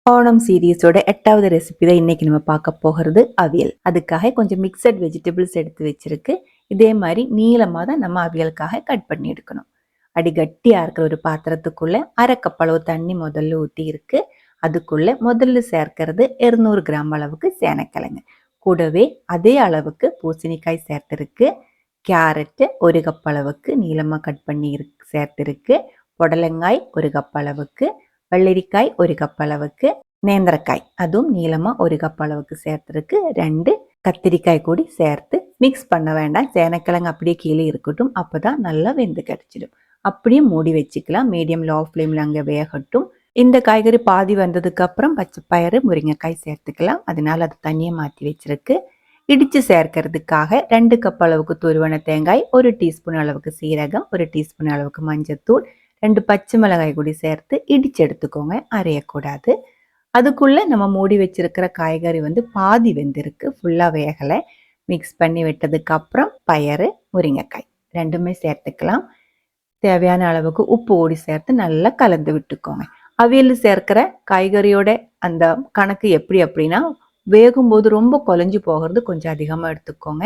ஓணம் சீரீஸோட 8வது ரெசிபி தான் இன்னைக்கு நம்ம பார்க்க போகிறது அவியல். அதுக்காக கொஞ்சம் மிக்சட் வெஜிடபிள்ஸ் எடுத்து வச்சிருக்கு. இதே மாதிரி நீளமாக தான் நம்ம அவியலுக்காக கட் பண்ணி எடுக்கணும். அடி கட்டியாக இருக்கிற ஒரு பாத்திரத்துக்குள்ள 1/2 கப் அளவு தண்ணி முதல்ல ஊற்றி இருக்கு. அதுக்குள்ள முதல்ல சேர்க்கிறது 200 கிராம் அளவுக்கு சேனக்கிழங்கு. கூடவே அதே அளவுக்கு பூசணிக்காய் சேர்த்திருக்கு. கேரட்டு 1 கப் அளவுக்கு நீளமாக கட் பண்ணி சேர்த்திருக்கு. புடலங்காய் 1 கப் அளவுக்கு, வெள்ளரிக்காய் 1 கப் அளவுக்கு, நேந்திரக்காய் அதுவும் நீளமா 1 கப் அளவுக்கு சேர்த்துருக்கு. 2 கத்திரிக்காய் கூடி சேர்த்து மிக்ஸ் பண்ண வேண்டாம். சேனக்கிழங்கு அப்படியே கீழே இருக்கட்டும். அப்பதான் நல்லா வெந்து கிடைச்சிடும். அப்படியே மூடி வச்சுக்கலாம். மீடியம் லோ ஃப்ளேம்ல அங்கே வேகட்டும். இந்த காய்கறி பாதி வந்ததுக்கு அப்புறம் பச்சை பயிறு முருங்கைக்காய் சேர்த்துக்கலாம். அதனால அது தனியா மாற்றி வச்சிருக்கு. இடிச்சு சேர்க்கறதுக்காக 2 கப் அளவுக்கு துருவன தேங்காய், 1 டீஸ்பூன் அளவுக்கு சீரகம், 1 டீஸ்பூன் அளவுக்கு மஞ்சத்தூள், 2 பச்சை மிளகாய் கூடி சேர்த்து இடிச்சு எடுத்துக்கோங்க, அரையக்கூடாது. அதுக்குள்ள நம்ம மூடி வச்சிருக்கிற காய்கறி பாதி வெந்திருக்கு, ஃபுல்லா வேகலை. மிக்ஸ் பண்ணி விட்டதுக்கு அப்புறம் பயறு முருங்கைக்காய் ரெண்டுமே சேர்த்துக்கலாம். தேவையான அளவுக்கு உப்பு ஓடி சேர்த்து நல்லா கலந்து விட்டுக்கோங்க. அவியல் சேர்க்கிற காய்கறியோட அந்த கணக்கு எப்படி அப்படின்னா, வேகும்போது ரொம்ப குழஞ்சு போகிறது கொஞ்சம் அதிகமாக எடுத்துக்கோங்க.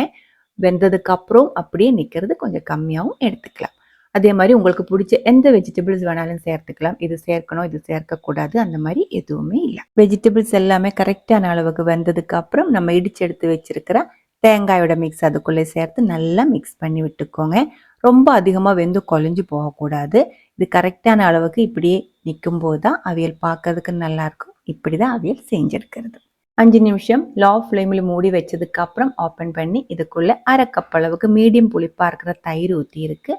வெந்ததுக்கு அப்புறம் அப்படியே நிற்கிறது கொஞ்சம் கம்மியாகவும் எடுத்துக்கலாம். அதே மாதிரி உங்களுக்கு பிடிச்ச எந்த வெஜிடபிள்ஸ் வேணாலும் சேர்த்துக்கலாம். இது சேர்க்கணும், இது சேர்க்கக்கூடாது, அந்த மாதிரி எதுவுமே இல்லை. வெஜிடபிள்ஸ் எல்லாமே கரெக்டான அளவுக்கு வெந்ததுக்கு அப்புறம் நம்ம இடிச்சு எடுத்து வச்சிருக்கிற தேங்காயோட மிக்ஸ் அதுக்குள்ளே சேர்த்து நல்லா மிக்ஸ் பண்ணி விட்டுக்கோங்க. ரொம்ப அதிகமாக வெந்து குழஞ்சு போகக்கூடாது. இது கரெக்டான அளவுக்கு இப்படியே நிற்கும் போது தான் அவியல் பார்க்கறதுக்கு நல்லா இருக்கும். இப்படி தான் அவியல் செஞ்செடுக்கிறது. 5 நிமிஷம் லோ ஃப்ளேமில் மூடி வச்சதுக்கு அப்புறம் ஓப்பன் பண்ணி இதுக்குள்ள 1/2 கப் அளவுக்கு மீடியம் புளிப்பாக இருக்கிற தயிர் ஊற்றி இருக்கு.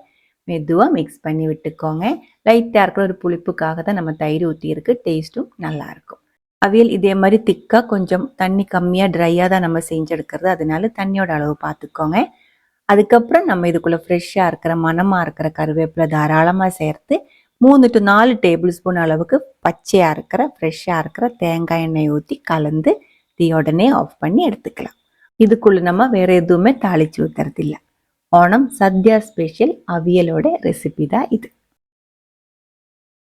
மெதுவாக மிக்ஸ் பண்ணி விட்டுக்கோங்க. லைட்டாக இருக்கிற ஒரு புளிப்புக்காக தான் நம்ம தயிர் ஊற்றி இருக்கு. டேஸ்ட்டும் நல்லாயிருக்கும். அவியல் இதே மாதிரி திக்காக கொஞ்சம் தண்ணி கம்மியாக ட்ரையாக தான் நம்ம செஞ்செடுக்கிறது. அதனால தண்ணியோட அளவு பார்த்துக்கோங்க. அதுக்கப்புறம் நம்ம இதுக்குள்ளே ஃப்ரெஷ்ஷாக இருக்கிற மணமாக இருக்கிற கருவேப்பிலை தாராளமாக சேர்த்து 3 to 4 டேபிள் ஸ்பூன் அளவுக்கு பச்சையாக இருக்கிற ஃப்ரெஷ்ஷாக இருக்கிற தேங்காய் எண்ணெய் ஊற்றி கலந்து உடனே ஆஃப் பண்ணி எடுத்துக்கலாம். இதுக்குள்ளே நம்ம வேறு எதுவுமே தாளித்து ஊற்றுறதில்லை. ஓணம் சத்யா ஸ்பெஷல் அவியலோட ரெசிபி தான் இது.